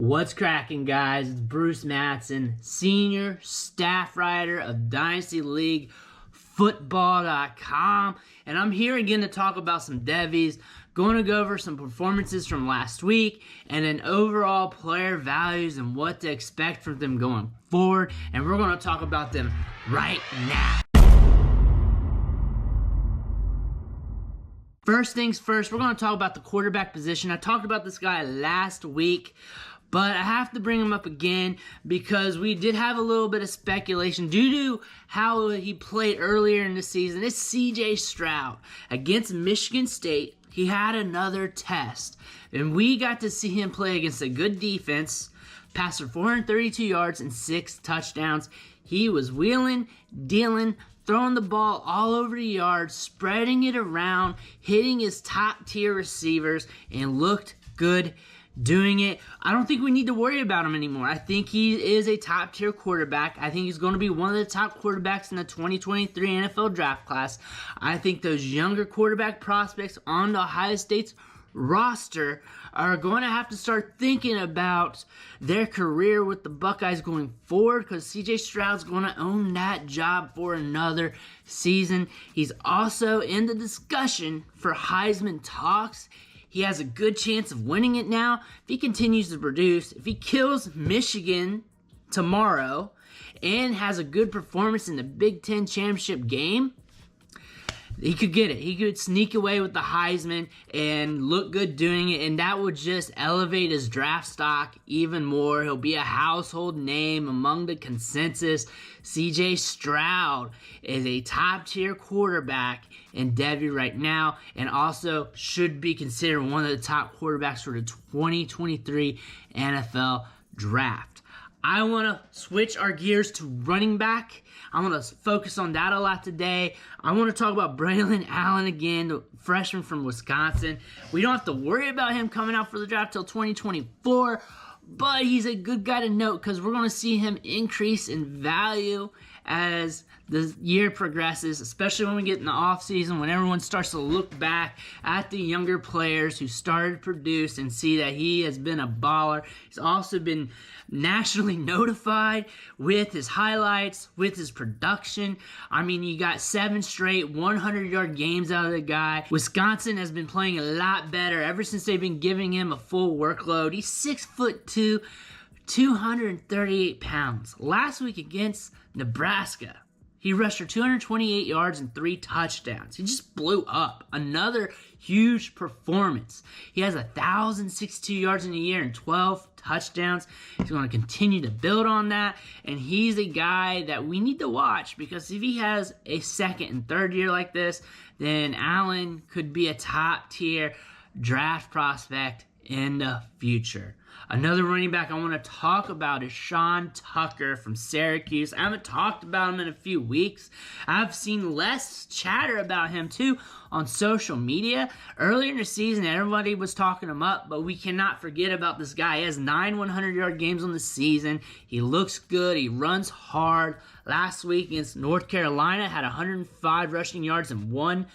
What's cracking, guys? It's Bruce Matson, senior staff writer of Dynasty League Football.com, and I'm here again to talk about some DEVYs. Going to go over some performances from last week and then overall player values and what to expect from them going forward, and we're going to talk about them right now. First things first, we're going to talk about the quarterback position. I talked about this guy last week, but I have to bring him up again because we did have a little bit of speculation due to how he played earlier in the season. It's CJ Stroud against Michigan State. He had another test, and we got to see him play against a good defense, pass for 432 yards and 6 touchdowns. He was wheeling, dealing, throwing the ball all over the yard, spreading it around, hitting his top-tier receivers, and looked good doing it. I don't think we need to worry about him anymore. I think he is a top-tier quarterback. I think he's going to be one of the top quarterbacks in the 2023 NFL draft class. I think those younger quarterback prospects on the Ohio State's roster are going to have to start thinking about their career with the Buckeyes going forward, because CJ Stroud's going to own that job for another season. He's also in the discussion for Heisman talks. He has a good chance of winning it now if he continues to produce. If he kills Michigan tomorrow and has a good performance in the Big Ten championship game, he could get it. He could sneak away with the Heisman and look good doing it, and that would just elevate his draft stock even more. He'll be a household name among the consensus. CJ Stroud is a top-tier quarterback in DEVY right now, and also should be considered one of the top quarterbacks for the 2023 NFL Draft. I want to switch our gears to running back. I want to focus on that a lot today. I want to talk about Braelon again, the freshman from Wisconsin. We don't have to worry about him coming out for the draft till 2024, but he's a good guy to note because we're going to see him increase in value as the year progresses, especially when we get in the offseason, when everyone starts to look back at the younger players who started to produce and see that he has been a baller. He's also been nationally notified with his highlights, with his production. I mean, you got 7 straight 100-yard games out of the guy. Wisconsin has been playing a lot better ever since they've been giving him a full workload. He's 6'2", 238 pounds. Last week against Nebraska, he rushed for 228 yards and 3 touchdowns. He just blew up. Another huge performance. He has 1,062 yards in a year and 12 touchdowns. He's going to continue to build on that, and he's a guy that we need to watch, because if he has a second and third year like this, then Allen could be a top-tier draft prospect in the future. Another running back I want to talk about is Sean Tucker from Syracuse. I haven't talked about him in a few weeks. I've seen less chatter about him too on social media. Earlier in the season, everybody was talking him up, but we cannot forget about this guy. He has 9 100-yard games on the season. He looks good. He runs hard. Last week against North Carolina, had 105 rushing yards and 1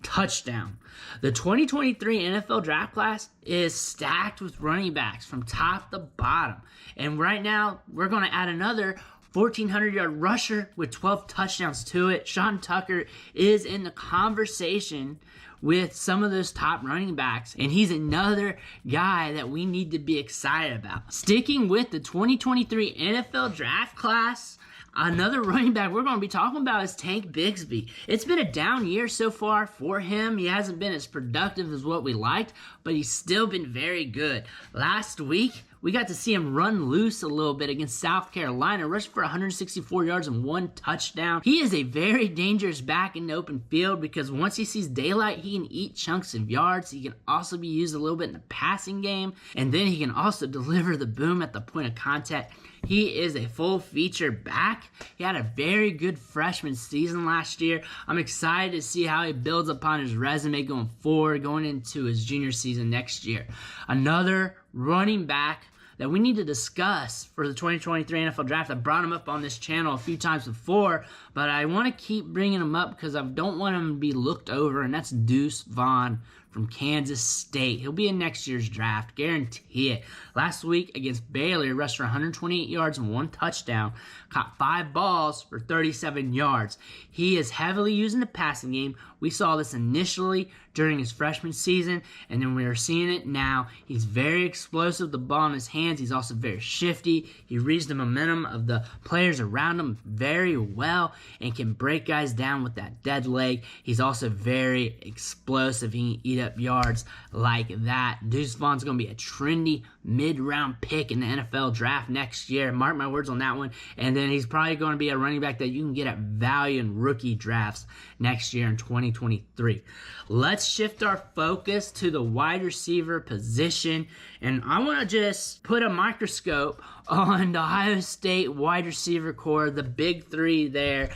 touchdown. The 2023 NFL draft class is stacked with running backs from top to bottom. And right now, we're going to add another 1,400-yard rusher with 12 touchdowns to it. Sean Tucker is in the conversation with some of those top running backs, and he's another guy that we need to be excited about. Sticking with the 2023 NFL draft class, another running back we're going to be talking about is Tank Bigsby. It's been a down year so far for him. He hasn't been as productive as what we liked, but he's still been very good. Last week, we got to see him run loose a little bit against South Carolina, rushed for 164 yards and 1 touchdown. He is a very dangerous back in the open field because once he sees daylight, he can eat chunks of yards. He can also be used a little bit in the passing game, and then he can also deliver the boom at the point of contact. He is a full-feature back. He had a very good freshman season last year. I'm excited to see how he builds upon his resume going forward, going into his junior season next year. Another running back that we need to discuss for the 2023 NFL Draft. I brought him up on this channel a few times before, but I want to keep bringing him up because I don't want him to be looked over, and that's Deuce Vaughn from Kansas State. He'll be in next year's draft, guarantee it. Last week against Baylor, he rushed for 128 yards and 1 touchdown, caught 5 balls for 37 yards. He is heavily used in the passing game. We saw this initially during his freshman season, and then we are seeing it now. He's very explosive with the ball in his hands. He's also very shifty. He reads the momentum of the players around him very well and can break guys down with that dead leg. He's also very explosive. He can eat up yards like that. Deuce Vaughn's going to be a trendy mid-round pick in the NFL draft next year. Mark my words on that one. And then he's probably going to be a running back that you can get at value in rookie drafts next year in 2023. Let's shift our focus to the wide receiver position. And I want to just put a microscope on the Ohio State wide receiver core, the big three there.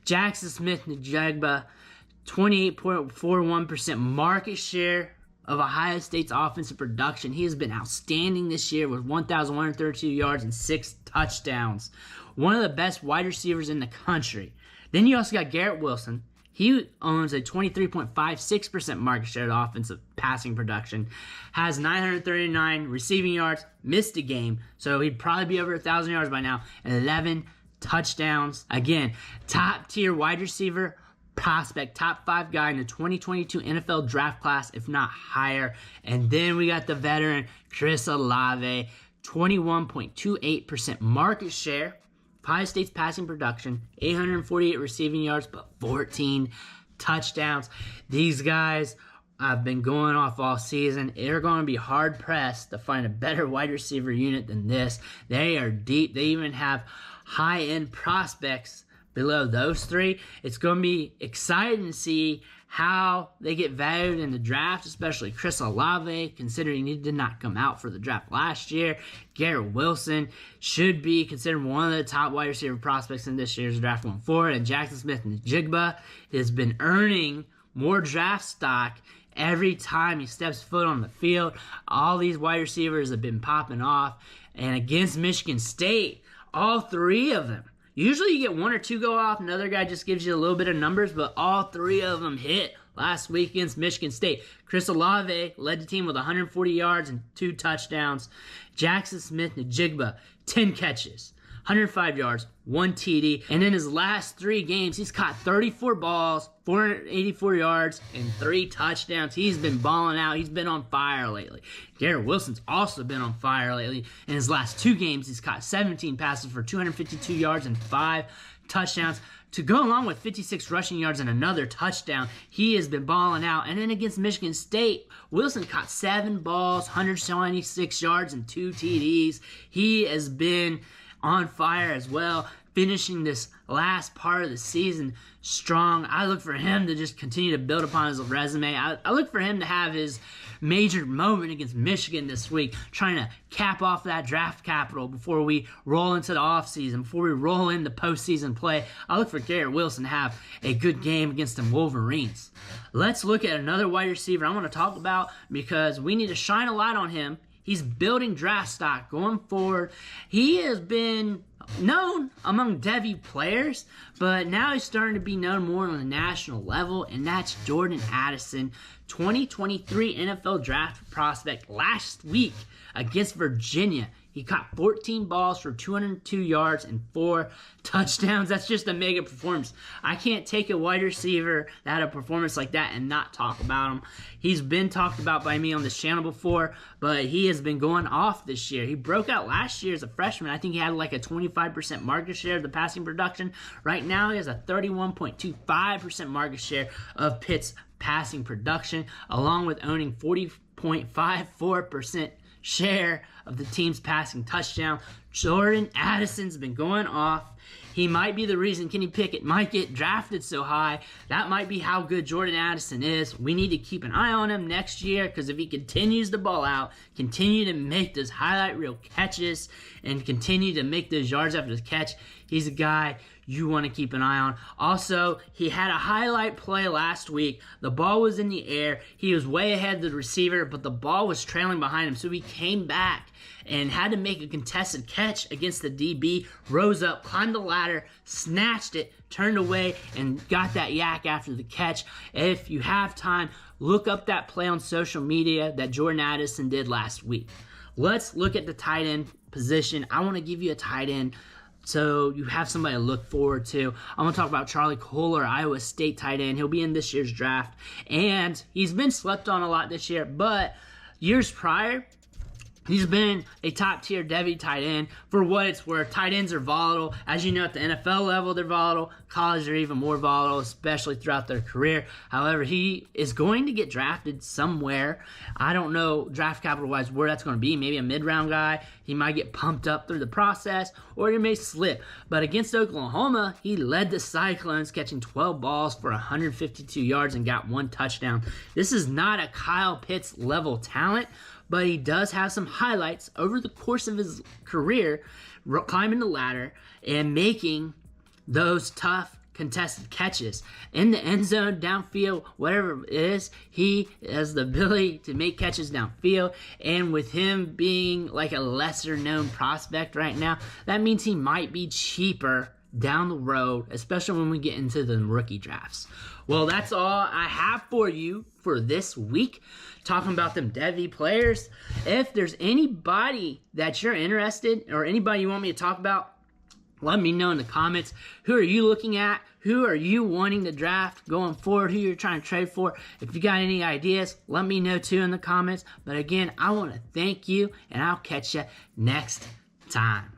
Jackson Smith-Njigba, 28.41% market share of Ohio State's offensive production. He has been outstanding this year with 1,132 yards and 6 touchdowns. One of the best wide receivers in the country. Then you also got Garrett Wilson. He owns a 23.56% market share of the offensive passing production, has 939 receiving yards, missed a game, so he'd probably be over 1,000 yards by now, and 11 touchdowns. Again, top-tier wide receiver prospect, top 5 guy in the 2022 NFL draft class, if not higher. And then we got the veteran Chris Olave, 21.28% market share. Ohio State's passing production, 848 receiving yards, but 14 touchdowns. These guys have been going off all season. They're going to be hard-pressed to find a better wide receiver unit than this. They are deep. They even have high-end prospects below those three. It's going to be exciting to see how they get valued in the draft, especially Chris Olave, considering he did not come out for the draft last year. Garrett Wilson should be considered one of the top wide receiver prospects in this year's draft going forward. And Jackson Smith-Njigba has been earning more draft stock every time he steps foot on the field. All these wide receivers have been popping off. And against Michigan State, all 3 of them. Usually you get 1 or 2 go off, another guy just gives you a little bit of numbers, but all 3 of them hit last week against Michigan State. Chris Olave led the team with 140 yards and 2 touchdowns. Jackson Smith-Njigba, 10 catches, 105 yards, 1 TD. And in his last 3 games, he's caught 34 balls, 484 yards, and 3 touchdowns. He's been balling out. He's been on fire lately. Garrett Wilson's also been on fire lately. In his last 2 games, he's caught 17 passes for 252 yards and 5 touchdowns. To go along with 56 rushing yards and another touchdown, he has been balling out. And then against Michigan State, Wilson caught 7 balls, 176 yards, and 2 TDs. He has been on fire as well, finishing this last part of the season strong. I look for him to just continue to build upon his resume. I look for him to have his major moment against Michigan this week, trying to cap off that draft capital before we roll into the offseason, before we roll into postseason play. I look for Garrett Wilson to have a good game against the Wolverines. Let's look at another wide receiver I want to talk about because we need to shine a light on him. He's building draft stock going forward. He has been known among DEVY players, but now he's starting to be known more on the national level, and that's Jordan Addison, 2023 NFL draft prospect last week against Virginia. He caught 14 balls for 202 yards and 4 touchdowns. That's just a mega performance. I can't take a wide receiver that had a performance like that and not talk about him. He's been talked about by me on this channel before, but he has been going off this year. He broke out last year as a freshman. I think he had like a 25% market share of the passing production. Right now, he has a 31.25% market share of Pitt's passing production, along with owning 40.54% share of the team's passing touchdown. Jordan Addison's been going off. He might be the reason Kenny Pickett might get drafted so high. That might be how good Jordan Addison is. We need to keep an eye on him next year because if he continues to ball out, continue to make those highlight reel catches, and continue to make those yards after the catch, he's a guy you want to keep an eye on. Also, he had a highlight play last week. The ball was in the air. He was way ahead of the receiver, but the ball was trailing behind him, so he came back and had to make a contested catch against the DB, rose up, climbed the ladder, snatched it, turned away, and got that yak after the catch. If you have time, look up that play on social media that Jordan Addison did last week. Let's look at the tight end position. I want to give you a tight end so you have somebody to look forward to. I'm going to talk about Charlie Kolar, Iowa State tight end. He'll be in this year's draft, and he's been slept on a lot this year, but years prior, he's been a top-tier DEVY tight end. For what it's worth, tight ends are volatile. As you know, at the NFL level, they're volatile. College, they're even more volatile, especially throughout their career. However, he is going to get drafted somewhere. I don't know draft capital-wise where that's going to be. Maybe a mid-round guy. He might get pumped up through the process, or he may slip. But against Oklahoma, he led the Cyclones, catching 12 balls for 152 yards and got 1 touchdown. This is not a Kyle Pitts level talent, but he does have some highlights over the course of his career, climbing the ladder and making those tough contested catches in the end zone, downfield, whatever it is. He has the ability to make catches downfield, and with him being like a lesser known prospect right now, that means he might be cheaper down the road, especially when we get into the rookie drafts. Well, that's all I have for you for this week, talking about them DEVY players. If there's anybody that you're interested or anybody you want me to talk about, let me know in the comments. Who are you looking at? Who are you wanting to draft going forward? Who you're trying to trade for? If you got any ideas, let me know too in the comments. But again, I want to thank you, and I'll catch you next time.